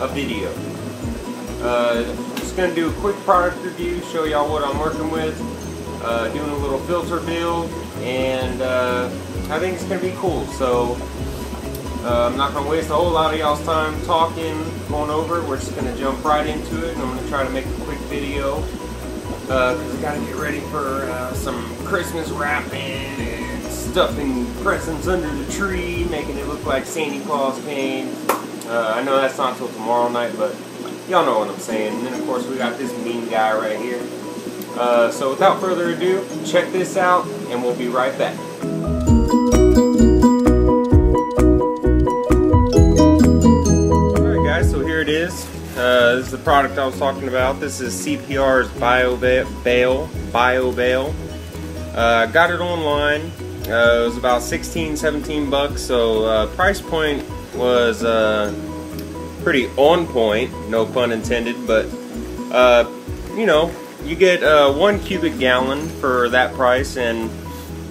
a video. Just going to do a quick product review, show y'all what I'm working with, doing a little filter build, and I think it's going to be cool. So I'm not going to waste a whole lot of y'all's time talking, going over it. We're just going to jump right into it, and I'm going to try to make a quick video because I got to get ready for some Christmas wrapping and stuffing presents under the tree, making it look like Santa Claus came. I know that's not till tomorrow night, but y'all know what I'm saying. And then of course we got this mean guy right here. So without further ado, check this out and we'll be right back. Alright guys, so here it is. This is the product I was talking about. This is CPR's BioBale. Got it online. It was about 16-17 bucks, so price point was pretty on point, no pun intended, but you know, you get 1 cubic gallon for that price, and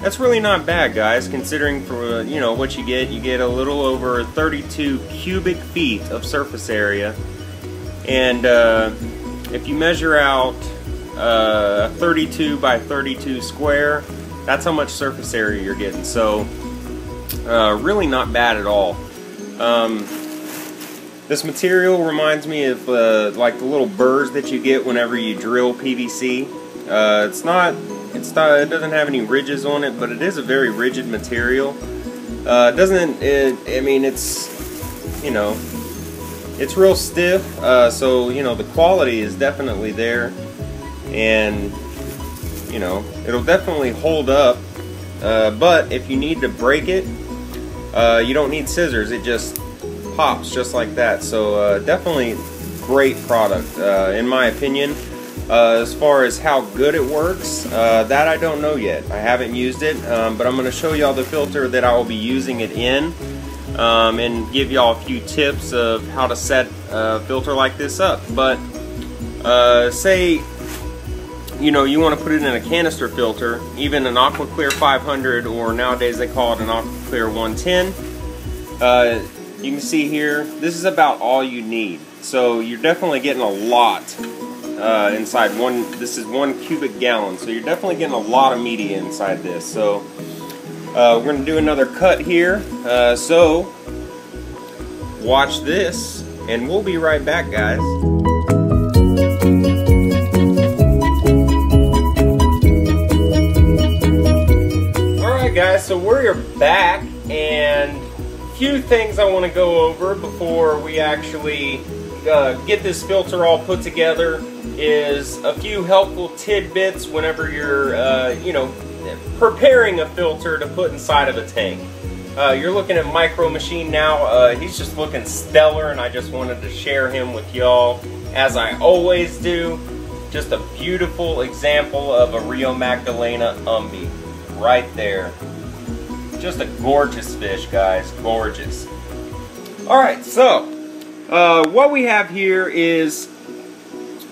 that's really not bad, guys, considering for you know what you get a little over 32 cubic feet of surface area. And if you measure out 32 by 32 square, that's how much surface area you're getting. So really not bad at all. This material reminds me of like the little burrs that you get whenever you drill PVC. It doesn't have any ridges on it, but it is a very rigid material. I mean, it's, you know, it's real stiff, so you know the quality is definitely there, and you know it'll definitely hold up. But if you need to break it, you don't need scissors. It just pops just like that. So definitely great product in my opinion. As far as how good it works, that I don't know yet. I haven't used it, but I'm going to show y'all the filter that I will be using it in. And give y'all a few tips of how to set a filter like this up. But say you know you want to put it in a canister filter, even an AquaClear 500, or nowadays they call it an AquaClear 110. You can see here, this is about all you need. So you're definitely getting a lot inside one. This is 1 cubic gallon, so you're definitely getting a lot of media inside this. So we're going to do another cut here, so watch this, and we'll be right back, guys. Alright guys, so we're back, and a few things I want to go over before we actually get this filter all put together is a few helpful tidbits whenever you're, you know, preparing a filter to put inside of a tank. You're looking at Micro Machine now. He's just looking stellar, and I just wanted to share him with y'all, as I always do. Just a beautiful example of a Rio Magdalena Umbi right there. Just a gorgeous fish, guys, gorgeous. Alright, so what we have here is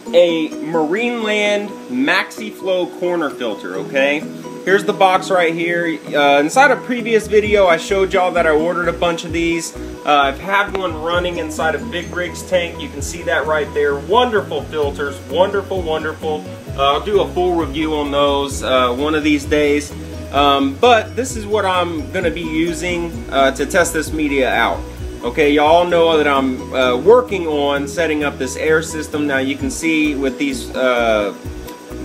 a Marineland MaxiFlow corner filter, okay? Here's the box right here. Inside a previous video, I showed y'all that I ordered a bunch of these. I've had one running inside a Big Rigs tank. You can see that right there. Wonderful filters. Wonderful, wonderful. I'll do a full review on those one of these days. But this is what I'm going to be using to test this media out. Okay, y'all know that I'm working on setting up this air system. Now you can see with these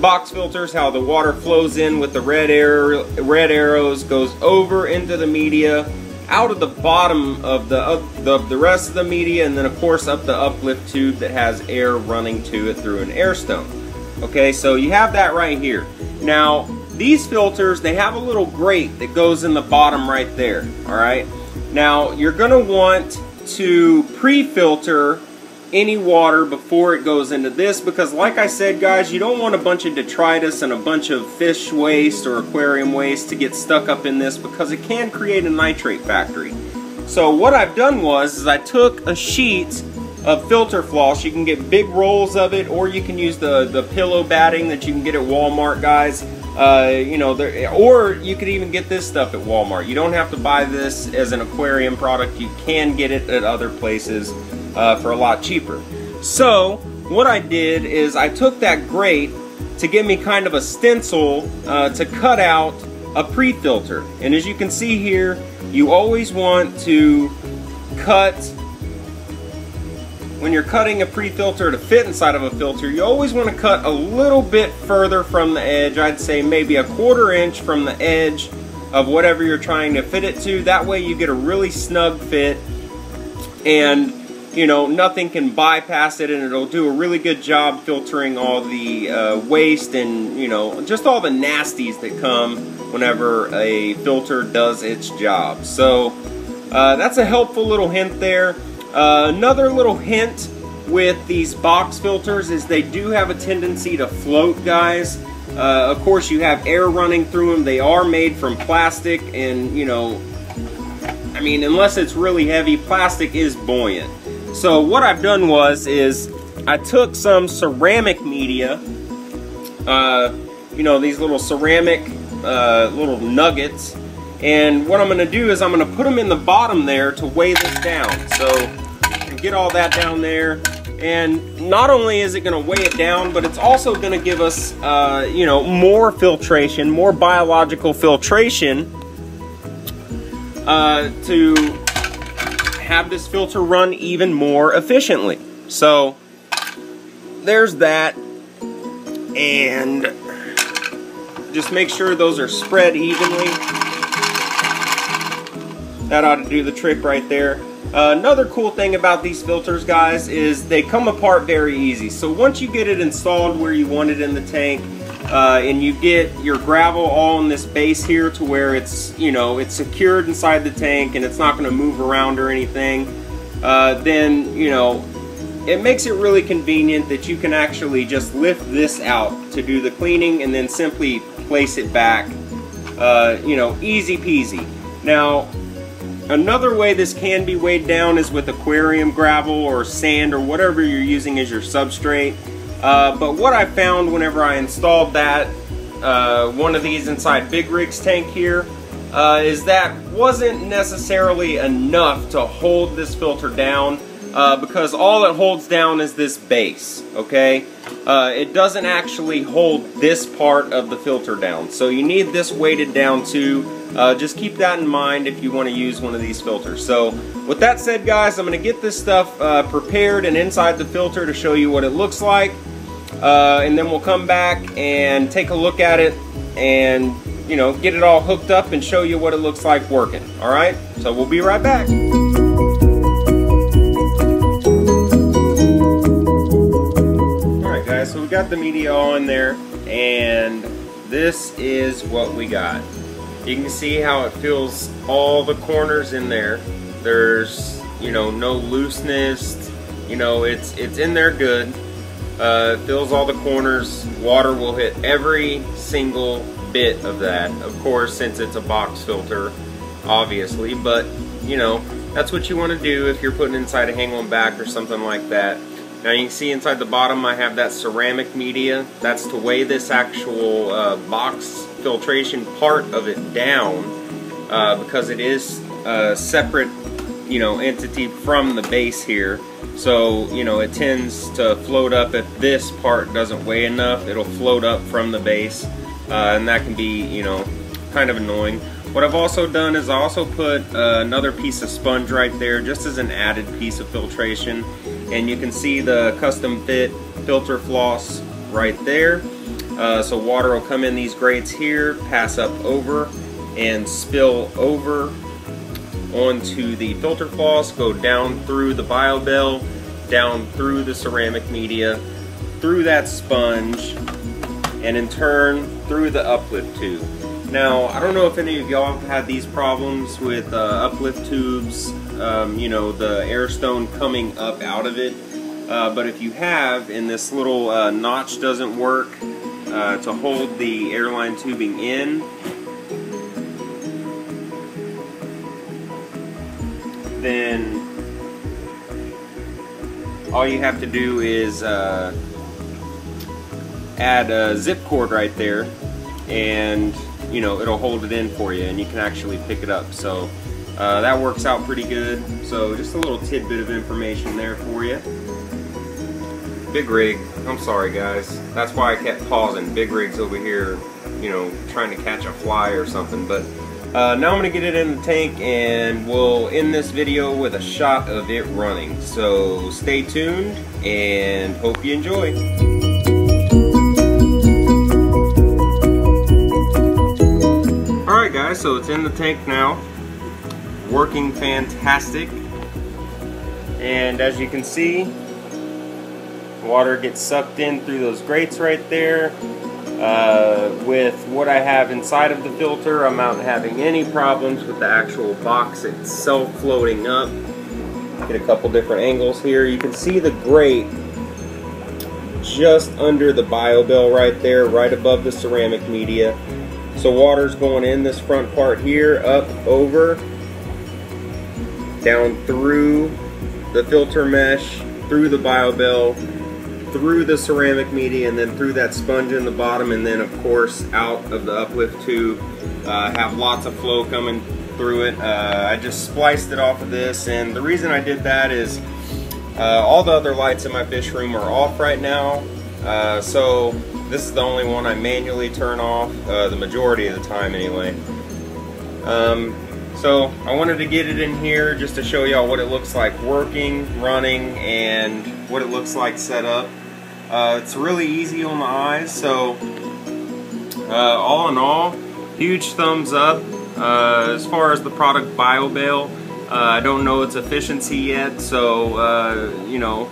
box filters how the water flows in with the red arrows, goes over into the media, out of the bottom of the rest of the media, and then of course up the uplift tube that has air running to it through an air stone. Okay, so you have that right here. Now these filters, they have a little grate that goes in the bottom right there. Alright, now you're going to want to pre-filter any water before it goes into this, because like I said, guys, you don't want a bunch of detritus and a bunch of fish waste or aquarium waste to get stuck up in this, because it can create a nitrate factory. So what I've done is I took a sheet of filter floss. You can get big rolls of it, or you can use the pillow batting that you can get at Walmart, guys. You know, or you could even get this stuff at Walmart. You don't have to buy this as an aquarium product. You can get it at other places. for a lot cheaper. So what I did is I took that grate to give me kind of a stencil to cut out a pre-filter. And as you can see here, you always want to cut, when you're cutting a pre-filter to fit inside of a filter, you always want to cut a little bit further from the edge. I'd say maybe a 1/4 inch from the edge of whatever you're trying to fit it to. That way you get a really snug fit, and you know, nothing can bypass it, and it'll do a really good job filtering all the waste and, you know, just all the nasties that come whenever a filter does its job. So that's a helpful little hint there. Another little hint with these box filters is they do have a tendency to float, guys. Of course, you have air running through them. They are made from plastic, and, you know, I mean, unless it's really heavy, plastic is buoyant. So what I've done is I took some ceramic media, you know, these little ceramic little nuggets, and what I'm going to do is I'm going to put them in the bottom there to weigh this down. So get all that down there, and not only is it going to weigh it down, but it's also going to give us, you know, more filtration, more biological filtration to have this filter run even more efficiently. So there's that, and just make sure those are spread evenly. That ought to do the trick right there. Another cool thing about these filters, guys, is they come apart very easy. So once you get it installed where you want it in the tank, and you get your gravel all in this base here to where it's, you know, it's secured inside the tank and it's not going to move around or anything, then, you know, it makes it really convenient that you can actually just lift this out to do the cleaning and then simply place it back, you know, easy peasy. Now, another way this can be weighed down is with aquarium gravel or sand or whatever you're using as your substrate. But what I found whenever I installed that, one of these inside Big Rig's tank here, is that wasn't necessarily enough to hold this filter down, because all it holds down is this base, okay? It doesn't actually hold this part of the filter down, so you need this weighted down too. Just keep that in mind if you want to use one of these filters. So with that said, guys, I'm going to get this stuff prepared and inside the filter to show you what it looks like, and then we'll come back and take a look at it and, you know, get it all hooked up and show you what it looks like working. Alright, so we'll be right back. Alright guys, so we got the media all in there, and this is what we got. You can see how it fills all the corners in there. There's, you know, no looseness. You know, it's in there good. It fills all the corners. Water will hit every single bit of that. Of course, since it's a box filter, obviously. But, you know, that's what you want to do if you're putting inside a hang-on back or something like that. Now you can see inside the bottom I have that ceramic media. That's to weigh this actual box filtration part of it down, because it is a separate, you know, entity from the base here. So, you know, it tends to float up if this part doesn't weigh enough. It'll float up from the base, and that can be, you know, kind of annoying. What I've also done is I also put another piece of sponge right there just as an added piece of filtration, and you can see the custom fit filter floss right there. So water will come in these grates here, pass up over, and spill over onto the filter floss, go down through the BioBell, down through the ceramic media, through that sponge, and in turn through the uplift tube. Now, I don't know if any of y'all have had these problems with uplift tubes, you know, the air stone coming up out of it, but if you have, and this little notch doesn't work to hold the airline tubing in, then all you have to do is add a zip cord right there, and you know, it'll hold it in for you and you can actually pick it up. So That works out pretty good. So just a little tidbit of information there for you. Big rig, I'm sorry guys, that's why I kept pausing. Big rig's over here, you know, trying to catch a fly or something. But now I'm gonna get it in the tank and we'll end this video with a shot of it running. So stay tuned and hope you enjoy. Alright guys, so it's in the tank now, working fantastic. And as you can see, water gets sucked in through those grates right there. With what I have inside of the filter, I'm not having any problems with the actual box itself floating up. Get a couple different angles here. You can see the grate just under the BioBell right there, right above the ceramic media. So water's going in this front part here, up, over, down through the filter mesh, through the BioBell, through the ceramic media, and then through that sponge in the bottom, and then of course out of the uplift tube. Have lots of flow coming through it. I just spliced it off of this, and the reason I did that is all the other lights in my fish room are off right now, so this is the only one I manually turn off the majority of the time anyway. So I wanted to get it in here just to show y'all what it looks like working, running, and what it looks like set up. It's really easy on the eyes, so all in all, huge thumbs up. As far as the product BioBell, I don't know its efficiency yet, so you know,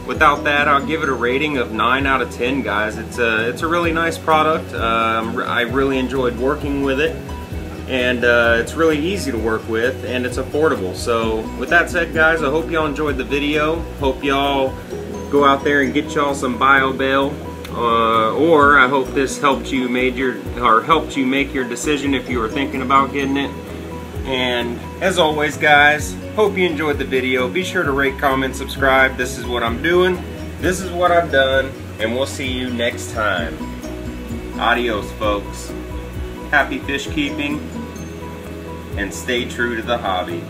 without that, I'll give it a rating of 9 out of 10, guys. It's a really nice product. I really enjoyed working with it. And it's really easy to work with, and it's affordable. So with that said, guys, I hope y'all enjoyed the video. Hope y'all go out there and get y'all some BioBell, or I hope this helped you make your decision if you were thinking about getting it. And as always, guys, hope you enjoyed the video. Be sure to rate, comment, subscribe. This is what I'm doing, this is what I've done, and we'll see you next time. Adios, folks. Happy fish keeping, and stay true to the hobby.